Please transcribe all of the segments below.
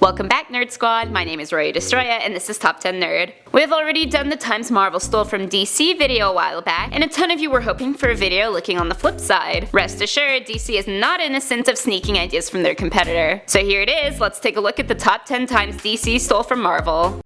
Welcome back, Nerd Squad. My name is Roy Destroya, and this is Top 10 Nerd. We have already done the times Marvel stole from DC video a while back, and a ton of you were hoping for a video looking on the flip side. Rest assured, DC is not innocent of sneaking ideas from their competitor. So here it is, let's take a look at the top 10 times DC stole from Marvel.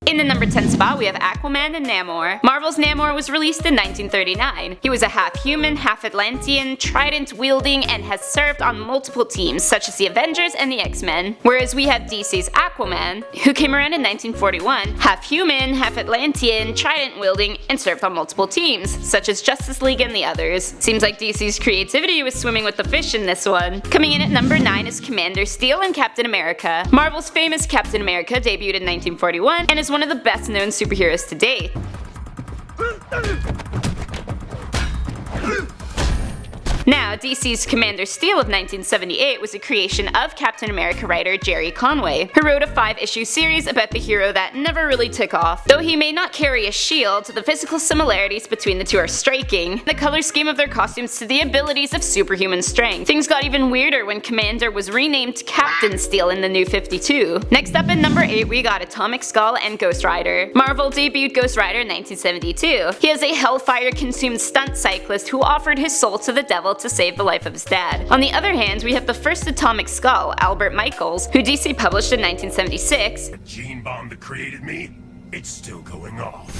In the number 10 spot, we have Aquaman and Namor. Marvel's Namor was released in 1939. He was a half-human, half-Atlantean, trident-wielding, and has served on multiple teams, such as the Avengers and the X-Men. Whereas we have DC's Aquaman, who came around in 1941, half-human, half-Atlantean, trident-wielding, and served on multiple teams, such as Justice League and the others. Seems like DC's creativity was swimming with the fish in this one. Coming in at number 9 is Commander Steel and Captain America. Marvel's famous Captain America debuted in 1941, and is one of the best known superheroes to date. Now, DC's Commander Steel of 1978 was a creation of Captain America writer Jerry Conway, who wrote a 5-issue series about the hero that never really took off. Though he may not carry a shield, the physical similarities between the two are striking, the color scheme of their costumes to the abilities of superhuman strength. Things got even weirder when Commander was renamed Captain Steel in the New 52. Next up at number 8, we got Atomic Skull and Ghost Rider. Marvel debuted Ghost Rider in 1972. He is a hellfire-consumed stunt cyclist who offered his soul to the devil to save the life of his dad. On the other hand, we have the first Atomic Skull, Albert Michaels, who DC published in 1976. The gene bomb that created me, it's still going off.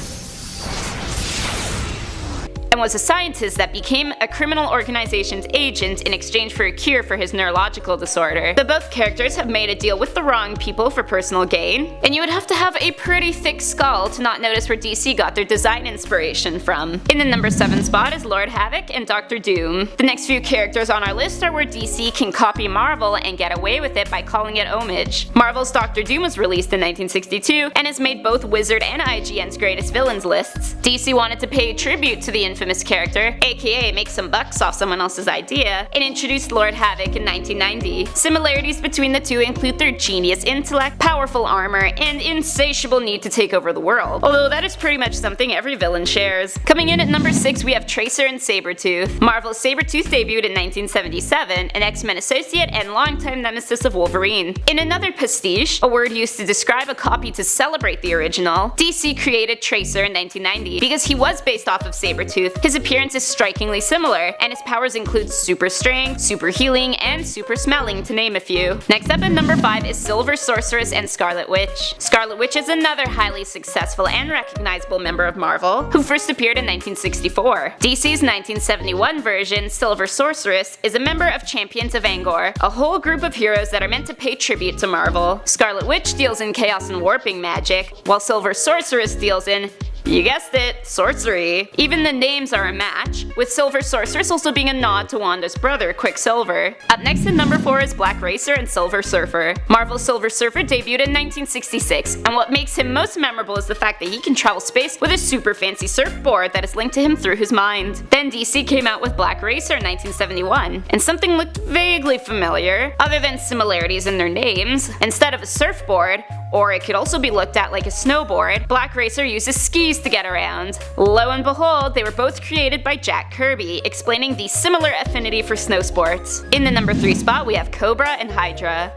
And was a scientist that became a criminal organization's agent in exchange for a cure for his neurological disorder. Though both characters have made a deal with the wrong people for personal gain, and you would have to have a pretty thick skull to not notice where DC got their design inspiration from. In the number 7 spot is Lord Havoc and Dr. Doom. The next few characters on our list are where DC can copy Marvel and get away with it by calling it homage. Marvel's Dr. Doom was released in 1962 and has made both Wizard and IGN's greatest villains lists. DC wanted to pay tribute to the infamous character, aka make some bucks off someone else's idea, and introduced Lord Havoc in 1990. Similarities between the two include their genius intellect, powerful armor, and insatiable need to take over the world, although that is pretty much something every villain shares. Coming in at number 6, we have Tracer and Sabretooth. Marvel's Sabretooth debuted in 1977, an X-Men associate and longtime nemesis of Wolverine. In another pastiche, a word used to describe a copy to celebrate the original, DC created Tracer in 1990 because he was based off of Sabretooth. His appearance is strikingly similar, and his powers include super strength, super healing, and super smelling, to name a few. Next up at number 5 is Silver Sorceress and Scarlet Witch. Scarlet Witch is another highly successful and recognizable member of Marvel, who first appeared in 1964. DC's 1971 version, Silver Sorceress, is a member of Champions of Angor, a whole group of heroes that are meant to pay tribute to Marvel. Scarlet Witch deals in chaos and warping magic, while Silver Sorceress deals in, you guessed it, sorcery. Even the names are a match, with Silver Sorceress also being a nod to Wanda's brother, Quicksilver. Up next at number 4 is Black Racer and Silver Surfer. Marvel's Silver Surfer debuted in 1966, and what makes him most memorable is the fact that he can travel space with a super fancy surfboard that is linked to him through his mind. Then DC came out with Black Racer in 1971, and something looked vaguely familiar, other than similarities in their names. Instead of a surfboard, or it could also be looked at like a snowboard, Black Racer uses skis to get around. Lo and behold, they were both created by Jack Kirby, explaining the similar affinity for snow sports. In the number 3 spot, we have KOBRA and HYDRA.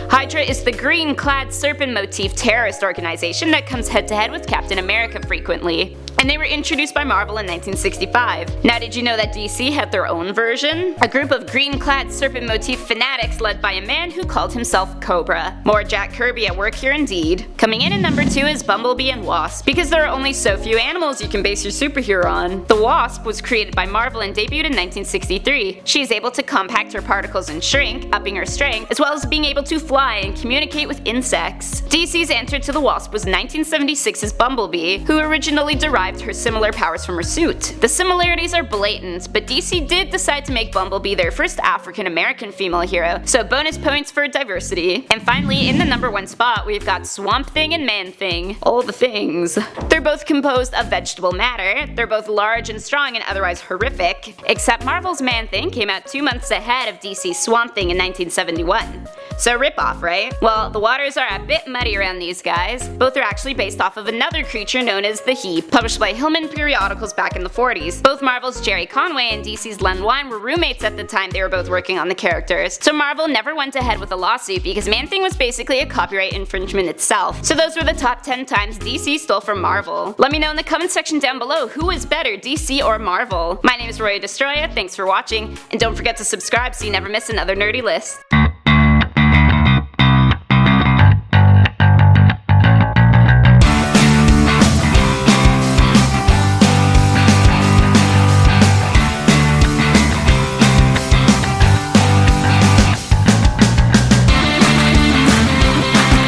HYDRA is the green-clad serpent motif terrorist organization that comes head-to-head with Captain America frequently, and they were introduced by Marvel in 1965. Now, did you know that DC had their own version? A group of green-clad serpent motif fanatics led by a man who called himself KOBRA. More Jack Kirby at work here indeed. Coming in at number 2 is Bumblebee and Wasp, because there are only so few animals you can base your superhero on. The Wasp was created by Marvel and debuted in 1963. She is able to compact her particles and shrink, upping her strength, as well as being able to fly and communicate with insects. DC's answer to the Wasp was 1976's Bumblebee, who originally derived her similar powers from her suit. The similarities are blatant, but DC did decide to make Bumblebee their first African-American female hero, so bonus points for diversity. And finally, in the number 1 spot, we've got Swamp Thing and Man Thing. All the things. They're both composed of vegetable matter, they're both large and strong and otherwise horrific, except Marvel's Man Thing came out 2 months ahead of DC's Swamp Thing in 1971. So rip-off, right? Well, the waters are a bit muddy around these guys. Both are actually based off of another creature known as the Heap, published by Hillman Periodicals back in the 40s. Both Marvel's Jerry Conway and DC's Len Wein were roommates at the time they were both working on the characters, so Marvel never went ahead with a lawsuit because Man-Thing was basically a copyright infringement itself. So those were the top 10 times DC stole from Marvel. Let me know in the comment section down below who is better, DC or Marvel. My name is Roya Destroya, thanks for watching, and don't forget to subscribe so you never miss another nerdy list.